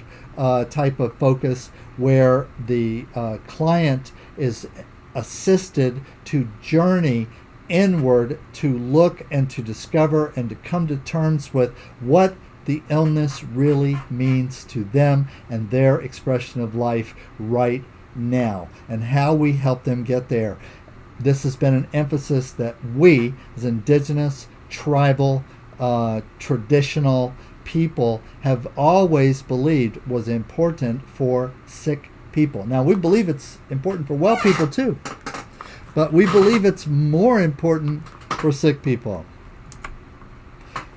type of focus, where the client is assisted to journey inward to look and to discover and to come to terms with what the illness really means to them and their expression of life right now, and how we help them get there. This has been an emphasis that we, as indigenous, tribal, traditional people, have always believed was important for sick people. Now, we believe it's important for well people too, but we believe it's more important for sick people.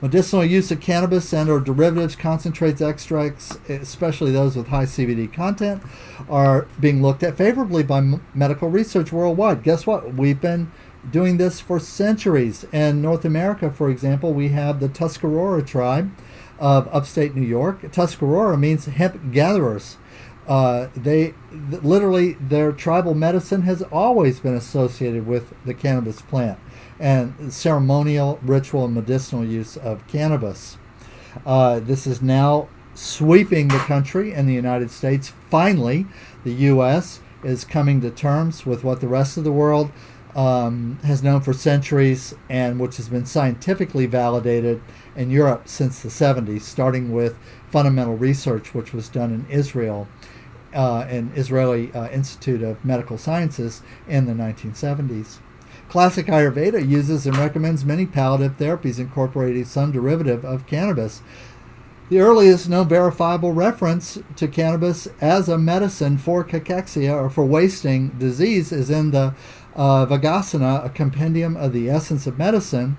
Medicinal use of cannabis and or derivatives, concentrates, extracts, especially those with high CBD content, are being looked at favorably by medical research worldwide. Guess what? We've been doing this for centuries. In North America, for example, we have the Tuscarora tribe of upstate New York. Tuscarora means hemp gatherers. Literally, their tribal medicine has always been associated with the cannabis plant and ceremonial, ritual, and medicinal use of cannabis. This is now sweeping the country and the United States. Finally, the U.S. is coming to terms with what the rest of the world has known for centuries, and which has been scientifically validated in Europe since the 70s, starting with fundamental research which was done in Israel, an Israeli Institute of Medical Sciences in the 1970s. Classic Ayurveda uses and recommends many palliative therapies incorporating some derivative of cannabis. The earliest known verifiable reference to cannabis as a medicine for cachexia, or for wasting disease, is in the Vagasana, a compendium of the essence of medicine,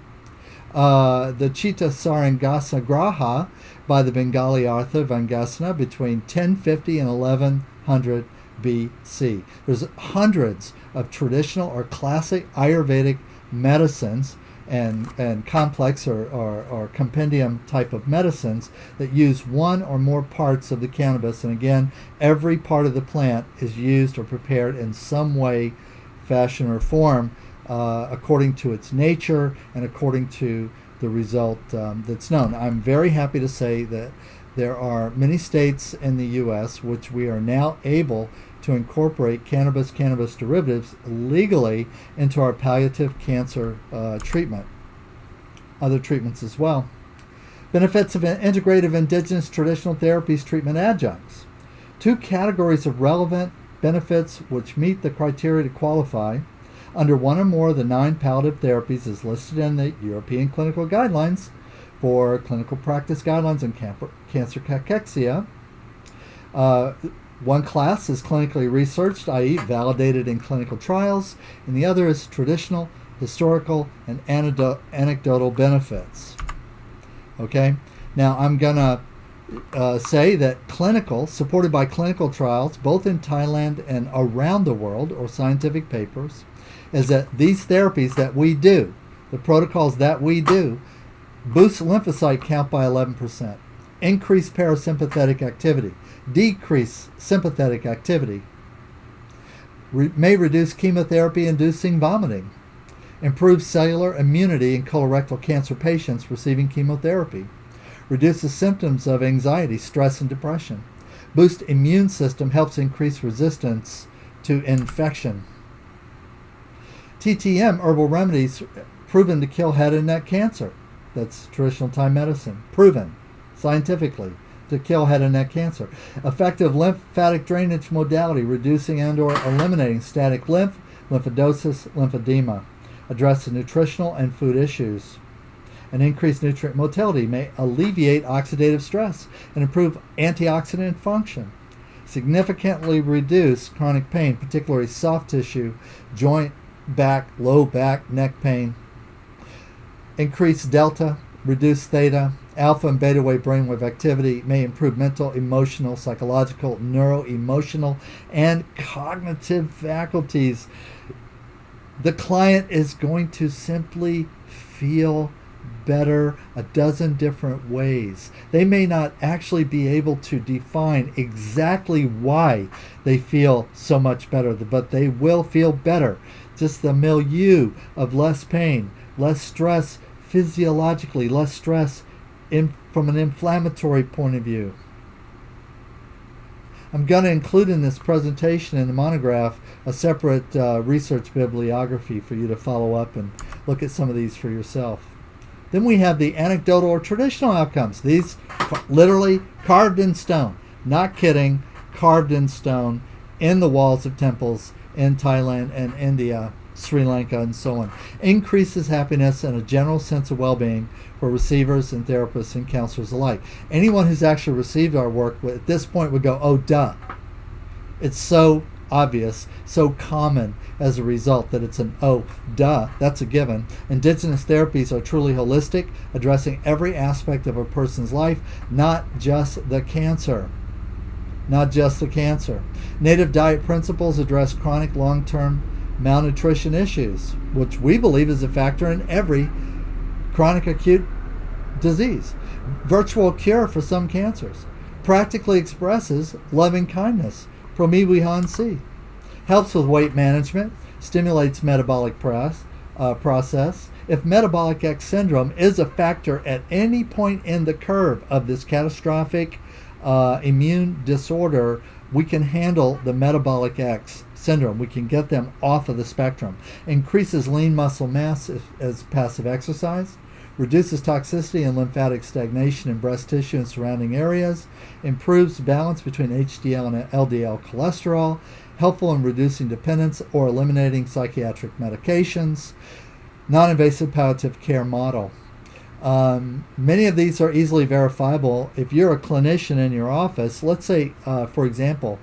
the Chitta Sarangasa Graha, by the Bengali author Vangasana, between 1050 and 1100 BC. There's hundreds of traditional or classic Ayurvedic medicines and complex or compendium type of medicines that use one or more parts of the cannabis. And again, every part of the plant is used or prepared in some way, fashion, or form according to its nature and according to the result that's known. I'm very happy to say that there are many states in the U.S. which we are now able to incorporate cannabis derivatives legally into our palliative cancer treatment. Other treatments as well. Benefits of integrative indigenous traditional therapies treatment adjuncts. Two categories of relevant benefits which meet the criteria to qualify under one or more of the 9 palliative therapies is listed in the European Clinical Guidelines for Clinical Practice Guidelines on Cancer Cachexia. One class is clinically researched, i.e. validated in clinical trials, and the other is traditional, historical, and anecdotal benefits. Okay? Now I'm going to say that clinical, supported by clinical trials, both in Thailand and around the world, or scientific papers, is that these therapies that we do, the protocols that we do, boost lymphocyte count by 11%, increase parasympathetic activity, decrease sympathetic activity, may reduce chemotherapy-inducing vomiting, improve cellular immunity in colorectal cancer patients receiving chemotherapy, reduces symptoms of anxiety, stress, and depression, boost immune system, helps increase resistance to infection. TTM, herbal remedies, proven to kill head and neck cancer. That's traditional Thai medicine. Proven, scientifically, to kill head and neck cancer. Effective lymphatic drainage modality, reducing and or eliminating static lymph, lymphodosis, lymphedema. Addresses nutritional and food issues. An increased nutrient motility may alleviate oxidative stress and improve antioxidant function. Significantly reduce chronic pain, particularly soft tissue, joint, back, low back, neck pain. Increase delta, reduce theta, alpha and beta wave brainwave activity, may improve mental, emotional, psychological, neuroemotional, and cognitive faculties. The client is going to simply feel better a dozen different ways. They may not actually be able to define exactly why they feel so much better, but they will feel better. Just the milieu of less pain, less stress physiologically, less stress from an inflammatory point of view. I'm going to include in this presentation in the monograph a separate research bibliography for you to follow up and look at some of these for yourself. Then we have the anecdotal or traditional outcomes. These literally carved in stone. Not kidding, carved in stone in the walls of temples in Thailand and India, Sri Lanka, and so on. Increases happiness and a general sense of well-being for receivers and therapists and counselors alike. Anyone who's actually received our work at this point would go, oh, duh. It's so obvious, so common as a result that it's an oh, duh, that's a given. Indigenous therapies are truly holistic, addressing every aspect of a person's life, not just the cancer. Not just the cancer. Native diet principles address chronic long-term malnutrition issues, which we believe is a factor in every chronic acute disease. Virtual cure for some cancers. practically expresses loving kindness, promiwihansi. Helps with weight management, stimulates metabolic process. If metabolic X syndrome is a factor at any point in the curve of this catastrophic immune disorder, we can handle the metabolic X syndrome. We can get them off of the spectrum. Increases lean muscle mass as passive exercise. Reduces toxicity and lymphatic stagnation in breast tissue and surrounding areas. Improves balance between HDL and LDL cholesterol. Helpful in reducing dependence or eliminating psychiatric medications. Non-invasive palliative care model. Many of these are easily verifiable. If you're a clinician in your office, let's say, for example,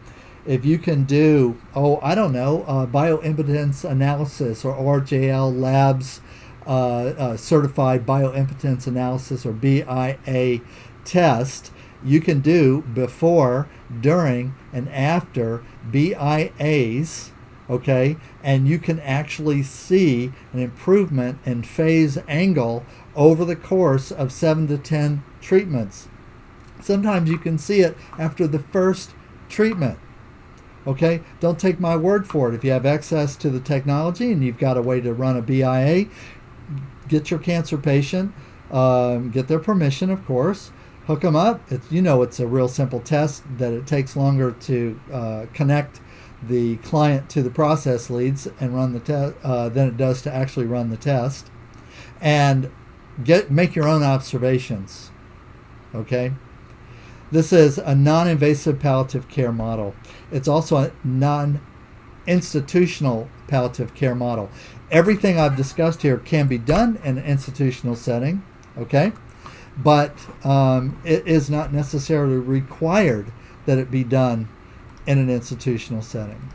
if you can do, bioimpedance analysis or RJL Labs certified bioimpedance analysis or BIA test, you can do before, during, and after BIAs, okay, and you can actually see an improvement in phase angle over the course of 7 to 10 treatments. Sometimes you can see it after the first treatment. Okay, don't take my word for it. If you have access to the technology and you've got a way to run a BIA, get your cancer patient, get their permission, of course, hook them up. It's a real simple test that it takes longer to connect the client to the process leads and run the test than it does to actually run the test, and make your own observations. Okay. This is a non-invasive palliative care model. It's also a non-institutional palliative care model. Everything I've discussed here can be done in an institutional setting, okay? But it is not necessarily required that it be done in an institutional setting.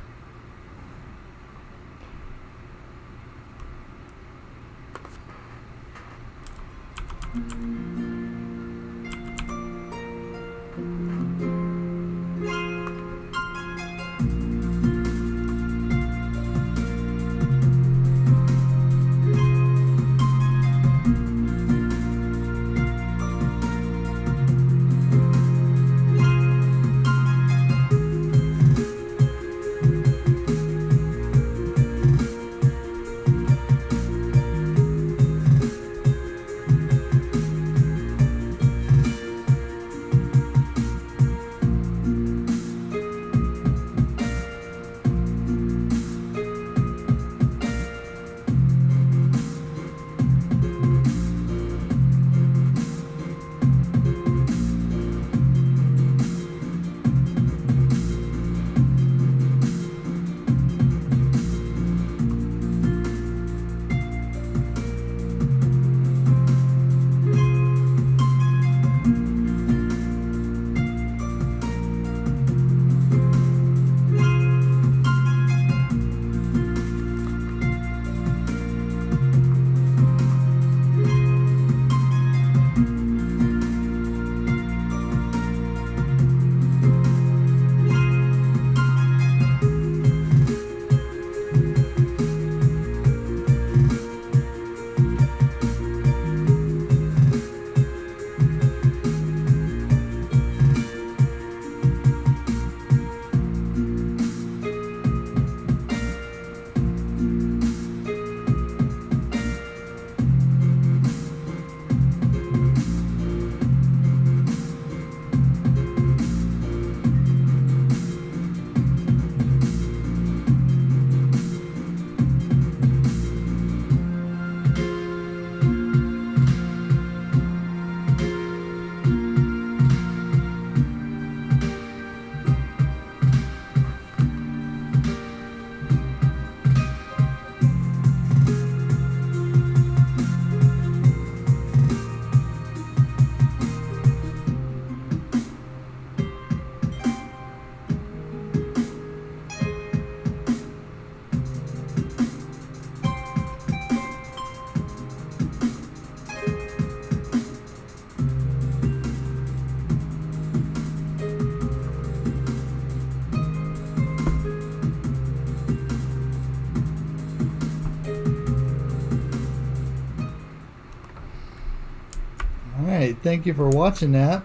Thank you for watching that.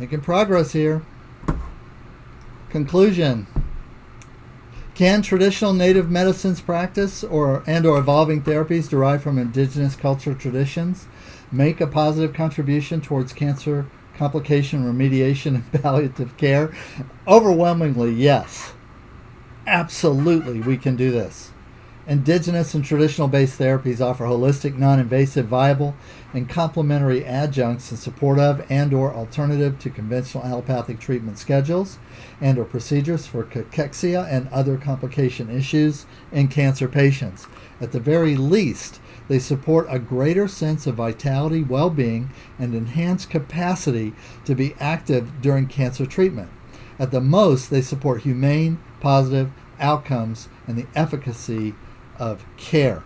Making progress here. Conclusion. Can traditional native medicines practice or evolving therapies derived from indigenous cultural traditions make a positive contribution towards cancer complication remediation and palliative care? Overwhelmingly, yes. Absolutely, we can do this. Indigenous and traditional-based therapies offer holistic, non-invasive, viable, and complementary adjuncts in support of and/or alternative to conventional allopathic treatment schedules and/or procedures for cachexia and other complication issues in cancer patients. At the very least, they support a greater sense of vitality, well-being, and enhanced capacity to be active during cancer treatment. At the most, they support humane, positive outcomes and the efficacy of care.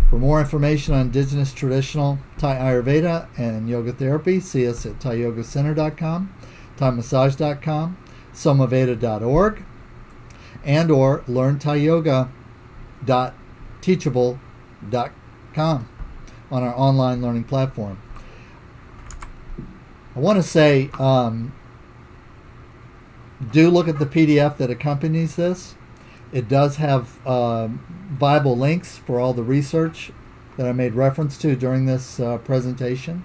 For more information on indigenous, traditional Thai Ayurveda and yoga therapy, see us at thaiyogacenter.com, thaimassage.com, somaveda.org, and or learnthayoga.teachable.com on our online learning platform. I want to say, do look at the PDF that accompanies this. It does have Bible links for all the research that I made reference to during this presentation.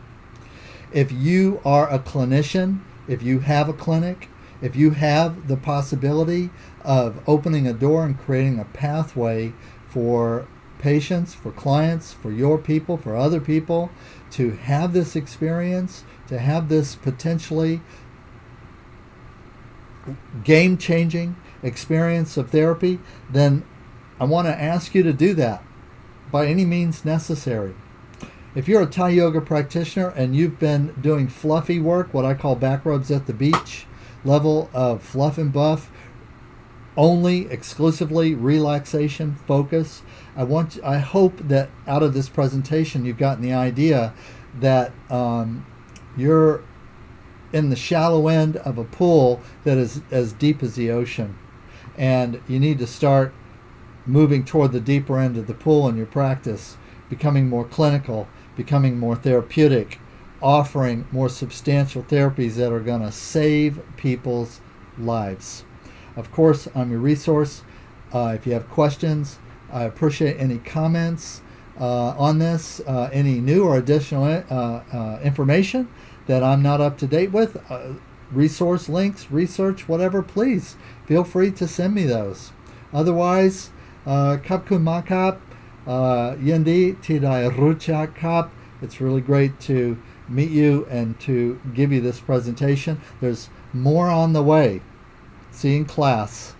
If you are a clinician, if you have a clinic, if you have the possibility of opening a door and creating a pathway for patients, for clients, for your people, for other people to have this experience, to have this potentially game-changing experience of therapy, then I want to ask you to do that by any means necessary. If you're a Thai yoga practitioner and you've been doing fluffy work, what I call back rubs at the beach, level of fluff and buff, only exclusively relaxation focus, I hope that out of this presentation you've gotten the idea that you're in the shallow end of a pool that is as deep as the ocean. And you need to start moving toward the deeper end of the pool in your practice, becoming more clinical, becoming more therapeutic, offering more substantial therapies that are going to save people's lives. Of course, I'm your resource. If you have questions, I appreciate any comments on this, any new or additional information that I'm not up to date with, resource links, research, whatever, please feel free to send me those. Otherwise, kap kun makap, yendi tidai ruchak kap. It's really great to meet you and to give you this presentation. There's more on the way. See you in class.